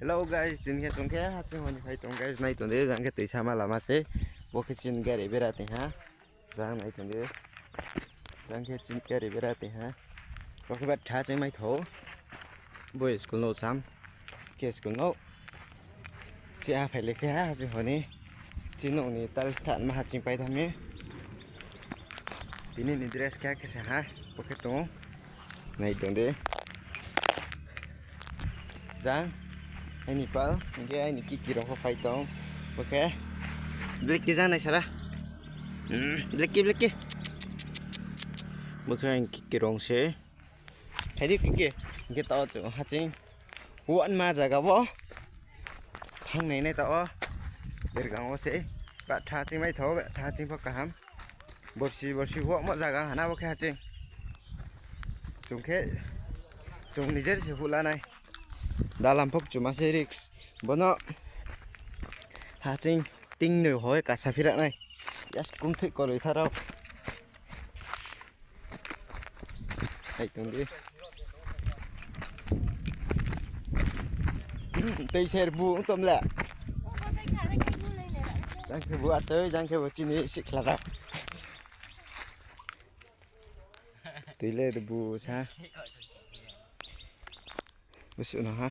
Hello guys, दिन के तुम क्या हाथ से होने भाई तुम guys नहीं तुम दे जान के तैसा माला मार से वो के चिन के रेबे रहते हैं जान नहीं तुम दे जान के चिन के रेबे रहते हैं तो के बाद ठाचे मैं थो वो स्कूल नो साम के स्कूल नो चिया पहले के हाथ से होने चिनो ने ताल स्थान में हाथ चिं पाई था में ini dress क्या कैसे हाँ ओके तो नहीं तुम दे जान ini pal ini ini kiki roko fight dong oke beli ke sana sara beli bukan kiki rong se jadi kiki kita tahu tuh hacing uan ma jaga bo thang này này tao bergang se bạn tha ching mai thau bạn tha ching phok kaham borsi ho mo jaga hana bo kha ching chung nijer se hula nai dalam phok cuma serix bono hacing ting neu hoi ka safira nai just kum thik ko loi tharau ai tung đi tây xe bu tôm lẹ đang cái bu tới đang cái bu chini xịt là đâu tùy lên bu sa bớt xíu nào ha